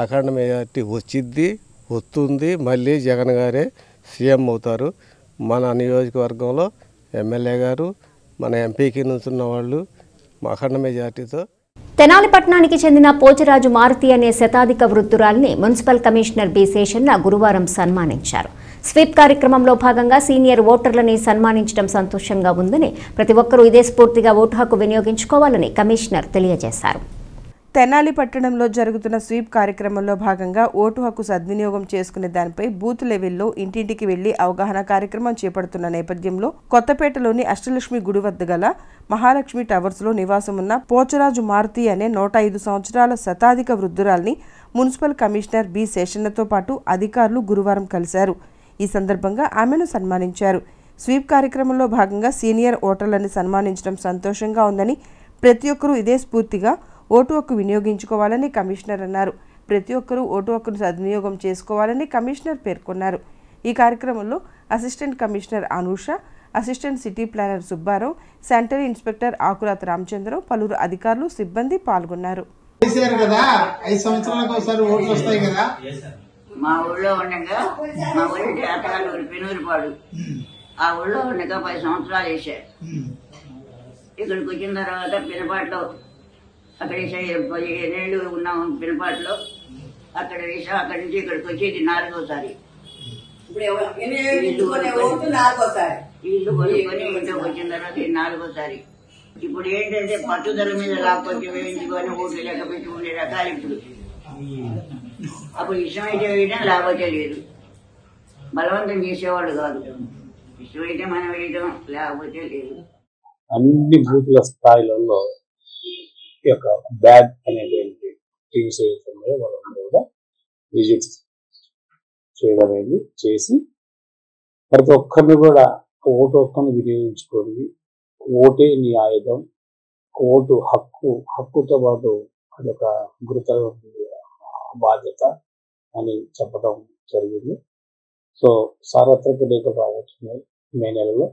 అఖండ మెజార్టీ వస్తుంది. మళ్ళీ జగన్ గారే సీఎం అవుతారు. మన నియోజకవర్గంలో ఎమ్మెల్యే గారు, మన ఎంపీకి నుంచున్న వాళ్ళు అఖండ మెజార్టీతో. తెనాలి పట్టణానికి చెందిన పోచరాజు మారుతి అనే శతాధిక వృద్ధురాలిని మున్సిపల్ కమిషనర్ బి శేషన్న గురువారం సన్మానించారు. స్వీప్ కార్యక్రమంలో భాగంగా సీనియర్ ఓటర్లని సన్మానించడం సంతోషంగా ఉందని, ప్రతి ఒక్కరూ ఇదే స్ఫూర్తిగా ఓటు హక్కు వినియోగించుకోవాలని కమిషనర్ తెలియజేశారు. తెనాలి పట్టణంలో జరుగుతున్న స్వీప్ కార్యక్రమంలో భాగంగా ఓటు హక్కు సద్వినియోగం చేసుకునే దానిపై బూత్ లెవెల్లో ఇంటింటికి వెళ్లి అవగాహన కార్యక్రమం చేపడుతున్న నేపథ్యంలో కొత్తపేటలోని అష్టలక్ష్మి గుడి వద్ద గల మహాలక్ష్మి టవర్స్లో నివాసమున్న పోచరాజు మారుతి అనే 105 సంవత్సరాల శతాధిక వృద్ధురాల్ని మున్సిపల్ కమిషనర్ బి శేషన్నతో పాటు అధికారులు గురువారం కలిశారు. ఈ సందర్భంగా ఆమెను సన్మానించారు. స్వీప్ కార్యక్రమంలో భాగంగా సీనియర్ ఓటర్లను సన్మానించడం సంతోషంగా ఉందని, ప్రతి ఒక్కరూ ఇదే స్ఫూర్తిగా ఓటు హక్కు వినియోగించుకోవాలని కమిషనర్ అన్నారు. ప్రతి ఒక్కరూ ఓటు హక్కును సద్వినియోగం చేసుకోవాలని కమిషనర్ పేర్కొన్నారు. ఈ కార్యక్రమంలో assistant commissioner Anusha, assistant city planner Subbarao, sanitary inspector ఆకురాత్ రామచంద్రరావు, పలువురు అధికారులు, సిబ్బంది పాల్గొన్నారు. మా ఊళ్ళో ఉండగా మా ఊరి చేతగారు పెనూరుపాడు, ఆ ఊళ్ళో ఉండగా 10 సంవత్సరాలు వేసారు. ఇక్కడికి వచ్చిన తర్వాత పినపాట్లో అక్కడ 15 ఏళ్ళు ఉన్నాం. పినపాట్లో అక్కడ వేసాం. అక్కడి నుంచి ఇక్కడికి వచ్చేది 4వసారి. ఇల్లు కొనుక్కొని ఇంట్లోకి వచ్చిన తర్వాత 4వసారి. ఇప్పుడు ఏంటంటే పట్టుదల మీద లాక్కొచ్చి వేయించుకొని ఓట్లు లెక్క పెట్టి ఉండే రకాలు ఇప్పుడు. అప్పుడు ఇష్టమైతే వేయడం, లేకపోతే లేదు. బలవంతం చేసేవాళ్ళు కాదు. ఇష్టమైతే మనం వేయడం, లేకపోతే లేదు. అన్ని బూతుల స్థాయిలలో ఈ యొక్క బ్యాగ్ అనేటువంటి టీమ్స్ ఏవైతే వాళ్ళందరూ కూడా విజిట్ చేయడం అనేది చేసి ప్రతి ఒక్కరిని కూడా ఓటు హక్కును వినియోగించుకోండి. ఓటే నీ ఆయుధం, ఓటు హక్కుతో పాటు అదొక గురుతర బాధ్యత అని చెప్పడం జరిగింది. సో సార్వత్రిక ఎన్నికలు రాబోతున్నాయి మే నెలలో.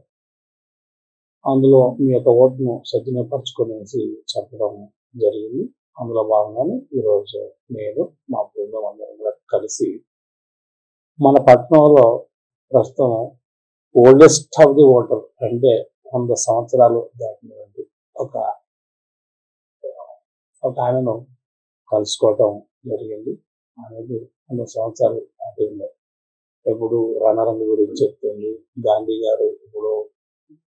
అందులో మీ యొక్క ఓటును సద్వినియోగపరచుకునేసి చెప్పడం జరిగింది. అందులో భాగంగానే ఈరోజు నేను మా బృందం అందరం కూడా కలిసి మన పట్టణంలో ప్రస్తుతం ఓల్డెస్ట్ ఆఫ్ ది ఓటర్ అంటే 100 సంవత్సరాలు దాటినటువంటి ఒక ఆమెను కలుసుకోవటం జరిగింది. అనేది 100 సంవత్సరాలు దాటి ఉన్నాయి. ఇప్పుడు రణరంగ గురించి చెప్తుంది. గాంధీ గారు ఇప్పుడు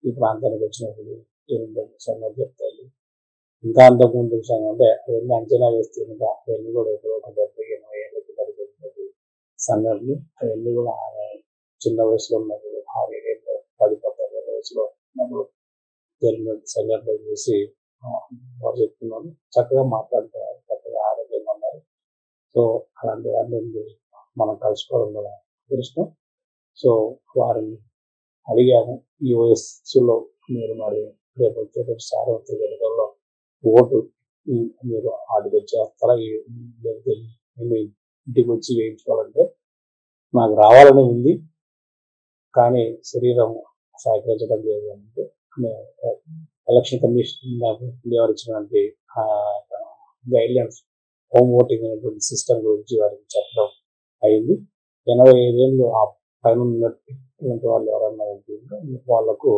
ఈ ప్రాంతానికి వచ్చినప్పుడు సంగతి చెప్తాయి. ఇంకా అంతకుముందు అంటే అవన్నీ అంచనా వేస్తే ఇంకా అవన్నీ కూడా ఎప్పుడో ఒక 70-80 ఏళ్ళ కింద జరిగినది సంఘటనలు. అవన్నీ కూడా చిన్న వయసులో ఉన్నప్పుడు 6-7 ఏళ్ళు 10-15 వయసులో ఉన్నప్పుడు జరిగిన సంఘటనలు చూసి వారు చెప్తున్నాను. చక్కగా మాట్లాడుతున్నారు, చక్కగా ఆరోగ్యంగా ఉన్నారు. సో అలాంటి వారిని మనం కలుసుకోవడం కూడా అదృష్టం. సో వారిని అడిగాము, ఈ వయస్సులో మీరు మరి రేపు వచ్చేటప్పుడు సార్వత్రిక ఎన్నికల్లో ఓటు మీరు ఆడికి వచ్చేస్తారా, మీ ఇంటికి వచ్చి వేయించుకోవాలంటే నాకు రావాలని ఉంది, కానీ శరీరం సహకరించడం లేదు అంటే మేము ఎలక్షన్ కమిషన్ వారు ఇచ్చినటువంటి గైడ్లైన్స్ హోమ్ ఓటింగ్ అనేటువంటి సిస్టమ్ గురించి వారికి చెప్పడం అయింది. 85 ఏళ్ళు ఆ పైన ఉన్నటువంటి వాళ్ళు ఎవరన్నా ఉంటుందో వాళ్లకు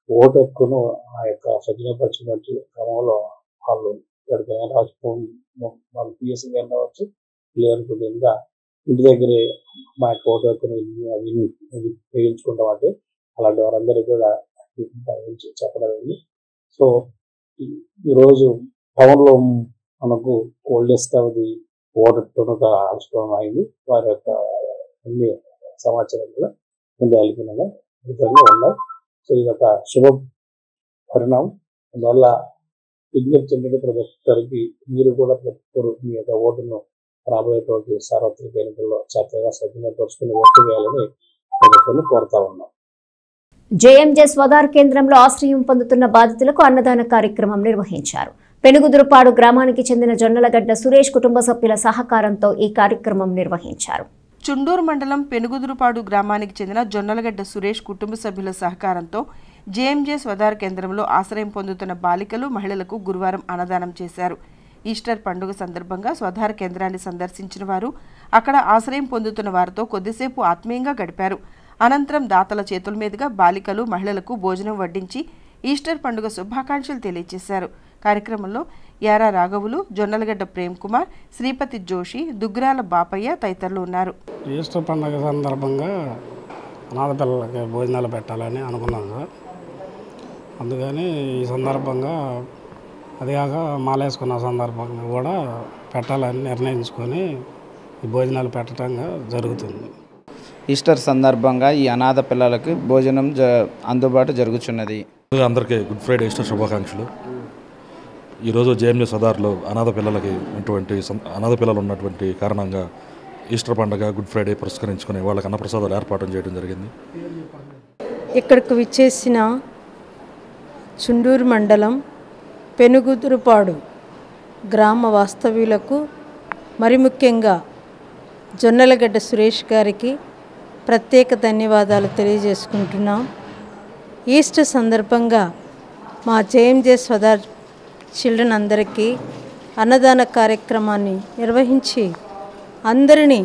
ఓటు హక్కును ఆ యొక్క సద్వినియోగపరిచినటువంటి క్రమంలో వాళ్ళు ఎక్కడికైనా రావచ్చు, వాళ్ళు పిఎస్సీ రావచ్చు, లేదనుకుంటే ఇంకా ఇంటి దగ్గరే మా యొక్క ఓటు హక్కును వేయించుకుంటాం అంటే అలాంటి వారందరికీ కూడా చెప్పడం అయింది. సో ఈరోజు టౌన్లో మనకు ఓల్డెస్ట్ అవధి ఓటర్గా ఆవిష్కరణ అయింది. వారి యొక్క అన్ని సమాచారం కూడా ముందుగా ఉన్నాయి. సో ఇది ఒక శుభ పరిణామం. అందువల్ల విజ్ఞప్తి చెందిన ప్రతి ఒక్కరికి మీరు కూడా ప్రతి ఒక్కరు మీ యొక్క ఓటును రాబోయేటువంటి సార్వత్రిక ఎన్నికల్లో చక్కగా సద్వినియోగపరుచుకుని ఓటు వేయాలని ప్రతి ఒక్కరిని కోరుతా ఉన్నాం. జేఎంజే స్వదార్ కేంద్రంలో ఆశ్రయం పొందుతున్న బాధితులకు అన్నదాన కార్యక్రమం నిర్వహించారు. పెనుగుదురుపాడు గ్రామానికి చెందిన జొన్నలగడ్డ సురేష్ కుటుంబ సభ్యుల సహకారంతో ఈ కార్యక్రమం నిర్వహించారు. చుండూరు మండలం పెనుగుదురుపాడు గ్రామానికి చెందిన జొన్నలగడ్డ సురేష్ కుటుంబ సభ్యుల సహకారంతో జేఎంజే స్వదార్ కేంద్రంలో ఆశ్రయం పొందుతున్న బాలికలు, మహిళలకు గురువారం అన్నదానం చేశారు. ఈస్టర్ పండుగ సందర్భంగా స్వదార్ కేంద్రాన్ని సందర్శించిన వారు అక్కడ ఆశ్రయం పొందుతున్న వారితో కొద్దిసేపు ఆత్మీయంగా గడిపారు. అనంతరం దాతల చేతుల మీదుగా బాలికలు, మహిళలకు భోజనం వడ్డించి ఈస్టర్ పండుగ శుభాకాంక్షలు తెలియజేశారు. కార్యక్రమంలో యారా రాఘవులు, జొన్నలగడ్డ ప్రేమ్ కుమార్, శ్రీపతి జోషి, దుగ్రాల బాపయ్య తదితరులు ఉన్నారు. ఈస్టర్ పండుగ సందర్భంగా అనాథ పిల్లలకి భోజనాలు పెట్టాలని అనుకున్నాను. అందుకని ఈ సందర్భంగా అదిగాక మాలేసుకున్న సందర్భంగా కూడా పెట్టాలని నిర్ణయించుకొని ఈ భోజనాలు పెట్టడంగా జరుగుతుంది. ఈస్టర్ సందర్భంగా ఈ అనాథ పిల్లలకు భోజనం అందుబాటు జరుగుతున్నది. అందరికీ గుడ్ ఫ్రైడే ఈస్టర్ శుభాకాంక్షలు. ఈరోజు జేఎంజే సదార్లో అనాథ పిల్లలు ఉన్నటువంటి కారణంగా ఈస్టర్ పండుగ గుడ్ ఫ్రైడే పురస్కరించుకుని వాళ్ళకి అన్నప్రసాదాలు ఏర్పాటు చేయడం జరిగింది. ఇక్కడికి విచ్చేసిన చుండూరు మండలం పెనుగుదురుపాడు గ్రామ వాస్తవ్యులకు, మరి ముఖ్యంగా జొన్నలగడ్డ సురేష్ గారికి ప్రత్యేక ధన్యవాదాలు తెలియజేసుకుంటున్నాం. ఈస్టర్ సందర్భంగా మా జేఎంజే సోదర్ చిల్డ్రన్ అందరికీ అన్నదాన కార్యక్రమాన్ని నిర్వహించి అందరినీ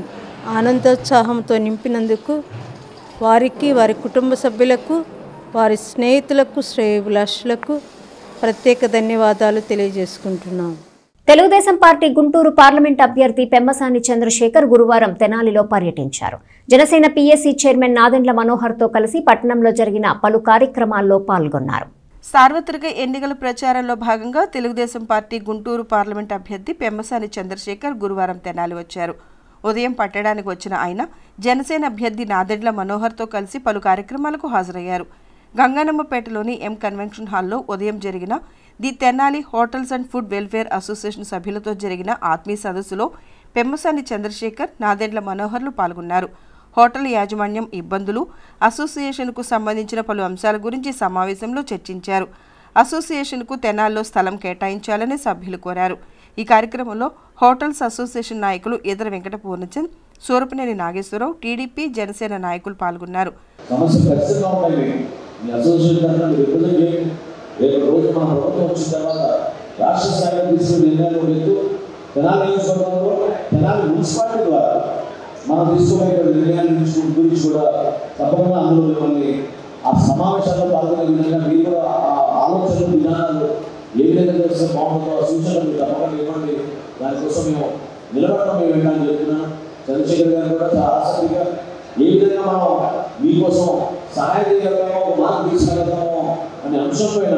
ఆనందోత్సాహంతో నింపినందుకు వారికి, వారి కుటుంబ సభ్యులకు, వారి స్నేహితులకు, శ్రేయోభిలాషులకు ప్రత్యేక ధన్యవాదాలు తెలియజేసుకుంటున్నాం. తెలుగుదేశం పార్టీ గుంటూరు పార్లమెంట్ అభ్యర్థి పెమ్మసాని చంద్రశేఖర్ గురువారం తెనాలిలో పర్యటించారు. జనసేన పీఎస్సీ చైర్మన్ నాదెండ్ల మనోహర్తో కలిసి పట్టణంలో జరిగిన పలు కార్యక్రమాల్లో పాల్గొన్నారు. సార్వత్రిక ఎన్నికల ప్రచారంలో భాగంగా తెలుగుదేశం పార్టీ గుంటూరు పార్లమెంట్ అభ్యర్థి పెమ్మసాని చంద్రశేఖర్ గురువారం తెనాలి వచ్చారు. ఉదయం పట్టడానికి వచ్చిన ఆయన జనసేన అభ్యర్థి నాదెండ్ల మనోహర్తో కలిసి పలు కార్యక్రమాలకు హాజరయ్యారు. గంగానమ్మపేటలోని ఎం కన్వెన్షన్ హాల్లో ఉదయం జరిగిన the Tenali hotels and food welfare association సభ్యులతో జరిగిన ఆత్మీయ సదస్సులో పెమ్మసాని చంద్రశేఖర్, నాదెండ్ల మనోహర్లు పాల్గొన్నారు. హోటల్ యాజమాన్యం ఇబ్బందులు, అసోసియేషన్కు సంబంధించిన పలు అంశాల గురించి సమావేశంలో చర్చించారు. అసోసియేషన్కు తెనాల్లో స్థలం కేటాయించాలని సభ్యులు కోరారు. ఈ కార్యక్రమంలో హోటల్స్ అసోసియేషన్ నాయకులు ఈదర వెంకట పూర్ణచంద్, సూరపనేని నాగేశ్వరరావు, టీడీపీ, జనసేన నాయకులు పాల్గొన్నారు. మనం తీసుకునే నిర్ణయాల గురించి కూడా తప్పకుండా అందులో మిమ్మల్ని ఆ సమావేశాల్లో పాల్గొనే విధంగా మీరు కూడా ఆలోచనలు, విధానాలు ఏ విధంగా చేస్తే బాగుంటుందో ఆ సూచనలు మీరు తప్పకుండా ఇవ్వండి. దానికోసం మేము నిలబడటం మేము వింటామని చెప్తున్నాను. చంద్రశేఖర్ గారు కూడా చాలా ఆసక్తిగా ఏ విధంగా మనం మీకోసం సహాయం చేయగలుగుతామో, మార్పు తీసుకెళ్తామో అనే అంశం పైన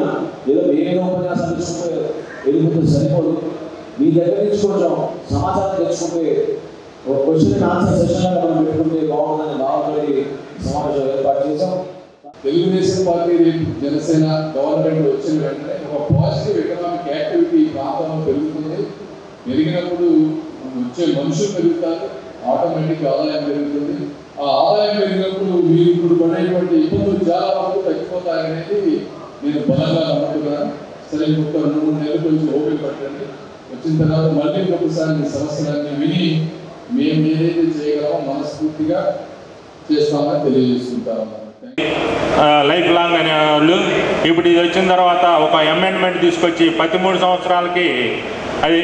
ఏదో వేరే ఉపన్యాసాలు తీసుకుంటే వెళ్ళిపోతే సరిపోదు. మీ దగ్గర నుంచి కొంచెం సమాచారం తెచ్చుకుంటే క్వశ్చన్ ఆన్సర్ సెషన్ మనం పెట్టుకుంటే బాగుందని భావపడి సమావేశం ఏర్పాటు చేశాం. తెలుగుదేశం పార్టీ, జనసేన గవర్నమెంట్ వచ్చిన వెంటనే ఒక పాజిటివ్ ఎకనామిక్ యాక్టివిటీ ఈ ప్రాంతంలో పెరుగుతుంది. పెరిగినప్పుడు వచ్చే మనుషులు పెరుగుతారు, ఆటోమేటిక్ ఆదాయం పెరుగుతుంది. ఆ ఆదాయం పెరిగినప్పుడు మీరు ఇప్పుడు పడేటువంటి ఇబ్బందులు చాలా వరకు తగ్గిపోతాయనేది నేను బలంగా నమ్ముతున్నాను. సరే, ఇంకొక 2-3 నెలలు కొంచెం ఓపిక పట్టండి. వచ్చిన తర్వాత మళ్ళీ ఒకసారి మీ సమస్యలన్నీ విని మేము ఏదైతే చేయగలమో మనస్ఫూర్తిగా చేస్తామని తెలియజేస్తుంటాము. లైఫ్ లాంగ్ అనే వాళ్ళు ఇప్పుడు ఇది వచ్చిన తర్వాత ఒక అమెండ్మెంట్ తీసుకొచ్చి ప్రతి 3 సంవత్సరాలకి అది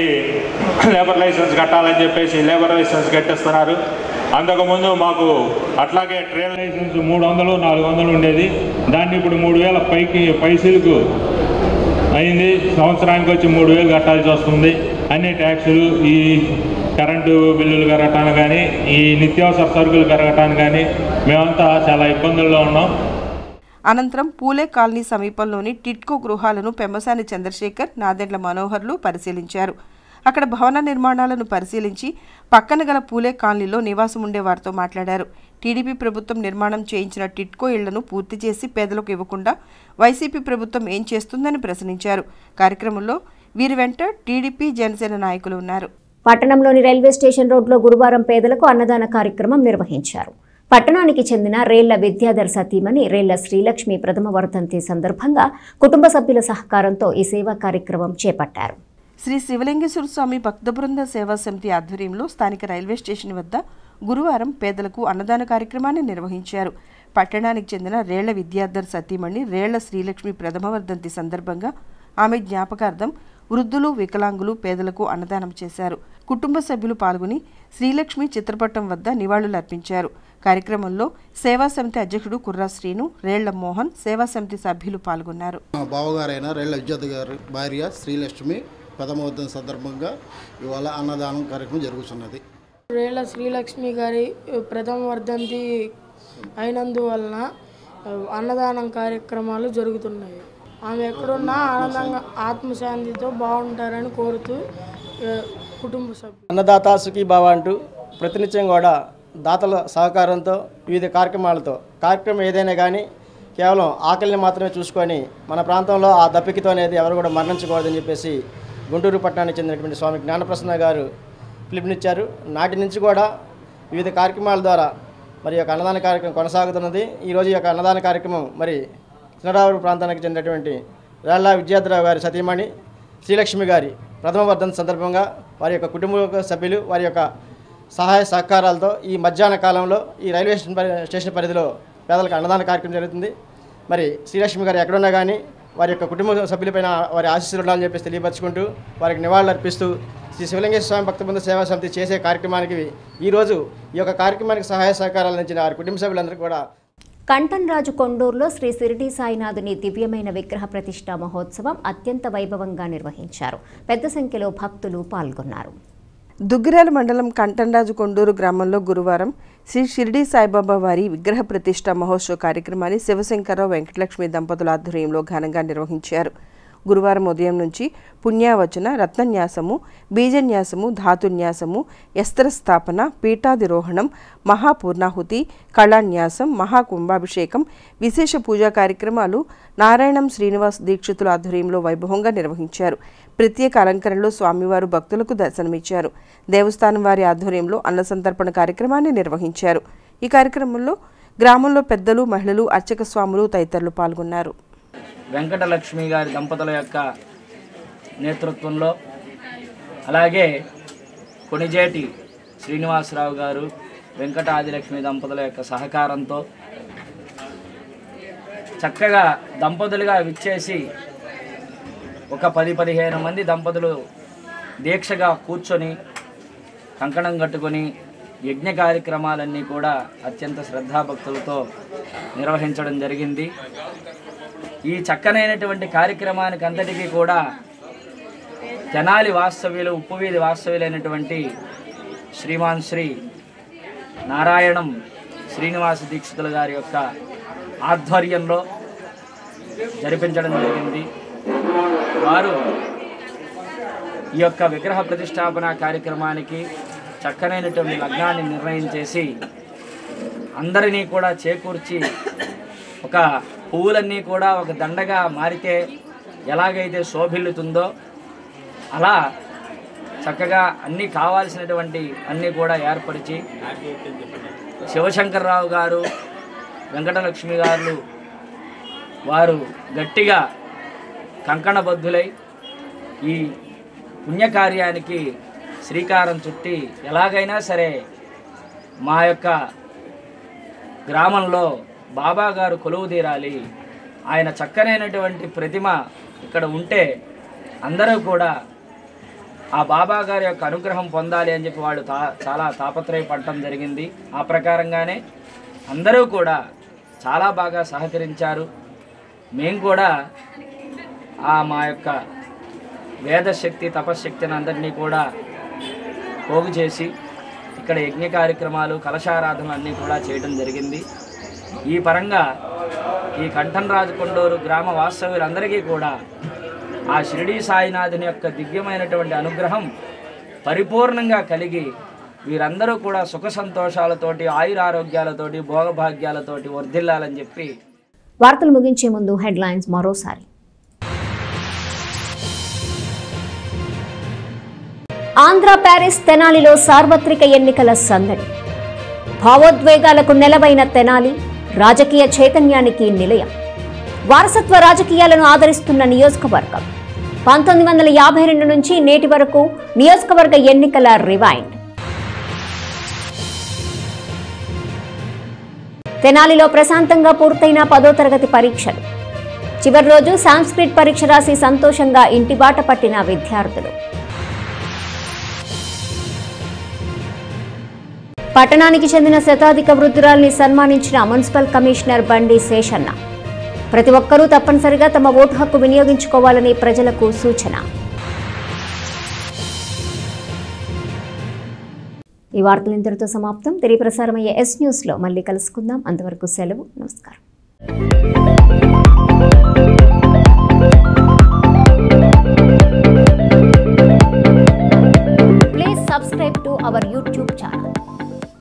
లేబర్ లైసెన్స్ కట్టాలని చెప్పేసి లేబర్ లైసెన్స్ కట్టేస్తున్నారు. అంతకుముందు మాకు అట్లాగే ట్రేడ్ లైసెన్స్ 300-400 ఉండేది. దాన్ని ఇప్పుడు 3000 పైసలకు అయింది. సంవత్సరానికి వచ్చి 3000 కట్టాల్సి వస్తుంది. అన్ని ట్యాక్సులు, ఈ కరెంటు బిల్లులు పెరగటానికి కానీ, ఈ నిత్యావసర సరుకులు పెరగటానికి కానీ మేమంతా చాలా ఇబ్బందుల్లో ఉన్నాం. అనంతరం పూలే కాలనీ సమీపంలోని టిట్కో గృహాలను పెమ్మసాని చంద్రశేఖర్, నాదెండ్ల మనోహర్లు పరిశీలించారు. అక్కడ భవన నిర్మాణాలను పరిశీలించి పక్కన గల పూలే కాలనీలో నివాసం ఉండే వారితో మాట్లాడారు. టీడీపీ ప్రభుత్వం నిర్మాణం చేయించిన టిట్కో ఇళ్లను పూర్తి చేసి పేదలకు ఇవ్వకుండా వైసీపీ ప్రభుత్వం ఏం చేస్తుందని ప్రశ్నించారు. కార్యక్రమంలో వీరి వెంట టీడీపీ, జనసేన నాయకులు ఉన్నారు. పట్టణంలోని రైల్వే స్టేషన్ రోడ్లో గురువారం పేదలకు అన్నదాన కార్యక్రమం నిర్వహించారు. పట్టణానికి చెందిన రేళ్ల విద్యాధర్ సతీమణి రేళ్ల శ్రీలక్ష్మి ప్రథమ వర్ధంతి సందర్భంగా కుటుంబ సభ్యుల సహకారంతో ఈ సేవా కార్యక్రమం చేపట్టారు. శ్రీ శివలింగేశ్వర స్వామి భక్త బృంద సేవా సమితి ఆధ్వర్యంలో స్థానిక రైల్వే స్టేషన్ వద్ద గురువారం పేదలకు అన్నదాన కార్యక్రమాన్ని నిర్వహించారు. పట్టణానికి చెందిన రేళ్ల విద్యాధర్ సతీమణి రేళ్ల శ్రీలక్ష్మి ప్రథమ వర్ధంతి సందర్భంగా ఆమె జ్ఞాపకార్థం వృద్ధులు, వికలాంగులు, పేదలకు అన్నదానం చేశారు. కుటుంబ సభ్యులు పాల్గొని శ్రీలక్ష్మి చిత్రపటం వద్ద నివాళులర్పించారు. కార్యక్రమంలో సేవా సమితి అధ్యక్షుడు కుర్రా శ్రీను, రేళ్ల మోహన్, సేవా సమితి సభ్యులు పాల్గొన్నారు. బావగారైన రేళ్ల విద్యాధర్ గారి భార్య శ్రీలక్ష్మి ప్రథమ వర్ధంతి సందర్భంగా ఇవాళ అన్నదానం కార్యక్రమం జరుగుతున్నది. రేళ్ల శ్రీలక్ష్మి గారి ప్రథమ వర్ధంతి అయినందువలన అన్నదానం కార్యక్రమాలు జరుగుతున్నాయి. ఆమె ఎక్కడున్నా ఆనందంగా ఆత్మశాంతితో బాగుంటారని కోరుతూ కుటుంబ సభ్యులు అన్నదాత సుఖీ భవ అంటూ ప్రతినిత్యం కూడా దాతల సహకారంతో వివిధ కార్యక్రమం ఏదైనా కానీ కేవలం ఆకలిని మాత్రమే చూసుకొని మన ప్రాంతంలో ఆ దప్పికతో అనేది ఎవరు కూడా మరణించకూడదని చెప్పేసి గుంటూరు పట్టణానికి చెందినటువంటి స్వామి జ్ఞానప్రసన్న గారు పిలుపునిచ్చారు. నాటి నుంచి కూడా వివిధ కార్యక్రమాల ద్వారా మరి యొక్క అన్నదాన కార్యక్రమం కొనసాగుతున్నది. ఈరోజు ఈ యొక్క అన్నదాన కార్యక్రమం మరి చిన్నరావురు ప్రాంతానికి చెందినటువంటి రేళ్ల విద్యాధరరావు గారి సతీమణి శ్రీలక్ష్మి గారి ప్రథమ వర్ధంతి సందర్భంగా వారి యొక్క కుటుంబ సభ్యులు వారి యొక్క సహాయ సహకారాలతో ఈ మధ్యాహ్న కాలంలో ఈ రైల్వే స్టేషన్ పరిధిలో పేదలకు అన్నదాన కార్యక్రమం జరుగుతుంది. మరి శ్రీలక్ష్మి గారు ఎక్కడున్నా కానీ వారి యొక్క కుటుంబ సభ్యులపైన వారి ఆశీస్సులు ఉండాలని చెప్పేసి తెలియపరచుకుంటూ వారికి నివాళులు అర్పిస్తూ శ్రీ శివలింగేశ్వర స్వామి భక్త బృంద సేవా సమితి చేసే కార్యక్రమానికి ఈరోజు ఈ యొక్క కార్యక్రమానికి సహాయ సహకారాలు అందించిన వారి కుటుంబ సభ్యులందరికీ కూడా కంటన్రాజు కొండూరులో శ్రీ షిరిడి సాయినాథుని దివ్యమైన విగ్రహ ప్రతిష్ఠా మహోత్సవం అత్యంత వైభవంగా నిర్వహించారు. పెద్ద సంఖ్యలో భక్తులు పాల్గొన్నారు. దుగ్గిరాల మండలం కంటన్రాజు కొండూరు గ్రామంలో గురువారం శ్రీ షిరిడి సాయిబాబా వారి విగ్రహ ప్రతిష్ఠా మహోత్సవ కార్యక్రమాన్ని శివశంకరరావు వెంకటలక్ష్మి దంపతుల ఆధ్వర్యంలో ఘనంగా నిర్వహించారు. గురువారం ఉదయం నుంచి పుణ్యావచన, రత్నన్యాసము, బీజన్యాసము, ధాతున్యాసము, యస్త్రస్థాపన, పీఠాధిరోహణం, మహాపూర్ణాహుతి, కళాన్యాసం, మహాకుంభాభిషేకం, విశేష పూజా కార్యక్రమాలు నారాయణం శ్రీనివాస్ దీక్షితుల ఆధ్వర్యంలో వైభవంగా నిర్వహించారు. ప్రత్యేక అలంకరణలో స్వామివారు భక్తులకు దర్శనమిచ్చారు. దేవస్థానం వారి ఆధ్వర్యంలో అన్నసంతర్పణ కార్యక్రమాన్ని నిర్వహించారు. ఈ కార్యక్రమంలో గ్రామంలో పెద్దలు, మహిళలు, అర్చక స్వాములు తదితరులు పాల్గొన్నారు. వెంకటలక్ష్మి గారి దంపతుల యొక్క నేతృత్వంలో, అలాగే కొణిజేటి శ్రీనివాసరావు గారు, వెంకటాదిలక్ష్మి దంపతుల యొక్క సహకారంతో చక్కగా దంపతులుగా విచ్చేసి ఒక 10-15 మంది దంపతులు దీక్షగా కూర్చొని కంకణం కట్టుకొని యజ్ఞ కార్యక్రమాలన్నీ కూడా అత్యంత శ్రద్ధాభక్తులతో నిర్వహించడం జరిగింది. ఈ చక్కనైనటువంటి కార్యక్రమానికి అంతటికీ కూడా తెనాలి వాస్తవ్యులు, ఉప్పువీధి వాస్తవ్యులైనటువంటి శ్రీమాన్ శ్రీ నారాయణం శ్రీనివాస దీక్షితుల గారి యొక్క ఆధ్వర్యంలో జరిపించడం జరిగింది. వారు ఈ యొక్క విగ్రహ ప్రతిష్టాపన కార్యక్రమానికి చక్కనైనటువంటి లగ్నాన్ని నిర్ణయం చేసి అందరినీ కూడా చేకూర్చి ఒక పువ్వులన్నీ కూడా ఒక దండగా మారితే ఎలాగైతే శోభిల్లుతుందో అలా చక్కగా అన్నీ కావాల్సినటువంటి అన్నీ కూడా ఏర్పరిచి శివశంకర్రావు గారు, వెంకటలక్ష్మి గారు వారు గట్టిగా కంకణబద్ధులై ఈ పుణ్యకార్యానికి శ్రీకారం చుట్టి ఎలాగైనా సరే మా యొక్క గ్రామంలో బాబా గారు కొలువు తీరాలి, ఆయన చక్కనైనటువంటి ప్రతిమ ఇక్కడ ఉంటే అందరూ కూడా ఆ బాబా గారి యొక్క అనుగ్రహం పొందాలి అని చెప్పి వాళ్ళు చాలా తాపత్రయపడటం జరిగింది. ఆ ప్రకారంగానే అందరూ కూడా చాలా బాగా సహకరించారు. మేము కూడా మా యొక్క వేదశక్తి, తపశ్శక్తిని అందరినీ కూడా పోగు చేసి ఇక్కడ యజ్ఞ కార్యక్రమాలు, కలశారాధనలు అన్నీ కూడా చేయడం జరిగింది. ఈ పరంగా ఈ కంఠన్రాజు కొండూరు గ్రామ వాస్తవ్యులందరికీ కూడా ఆ షిరిడి సాయినాథుని యొక్క దివ్యమైనటువంటి అనుగ్రహం పరిపూర్ణంగా కలిగి వీరందరూ కూడా సుఖ సంతోషాలతోటి, ఆయురారోగ్యాలతోటి, భోగభాగ్యాలతోటి వర్ధిల్లాలని చెప్పి. వార్తలు ముగించే ముందు హెడ్లైన్స్ మరోసారి. ఆంధ్ర ప్యారిస్ తెనాలిలో సార్వత్రిక ఎన్నికల సందడి. భావోద్వేగాలకు నెలవైన తెనాలి రాజకీయ చైతన్యానికి నిలయం. వారసత్వ రాజకీయాలను ఆదరిస్తున్న నియోజకవర్గం. 1952 నుంచి నేటి వరకు నియోజకవర్గ ఎన్నికల రివైండ్. తెనాలిలో ప్రశాంతంగా పూర్తయిన 10వ తరగతి పరీక్షలు. చివరి రోజు సాంస్క్రిట్ పరీక్ష రాసి సంతోషంగా ఇంటిబాట పట్టిన విద్యార్థులు. పట్టణానికి చెందిన శతాధిక వృద్ధురాల్ని సన్మానించిన మున్సిపల్ కమిషనర్ బండి శేషన్న. ప్రతి ఒక్కరూ తప్పనిసరిగా తమ ఓటు హక్కు వినియోగించుకోవాలని ప్రజలకు సూచన. ఈ వార్తలు ఇంతటితో సమాప్తం. తిరిగి ప్రసారమయ్యే ఎస్ న్యూస్లో మళ్ళీ కలుసుకుందాం. అంతవరకు సెలవు. నమస్కారం.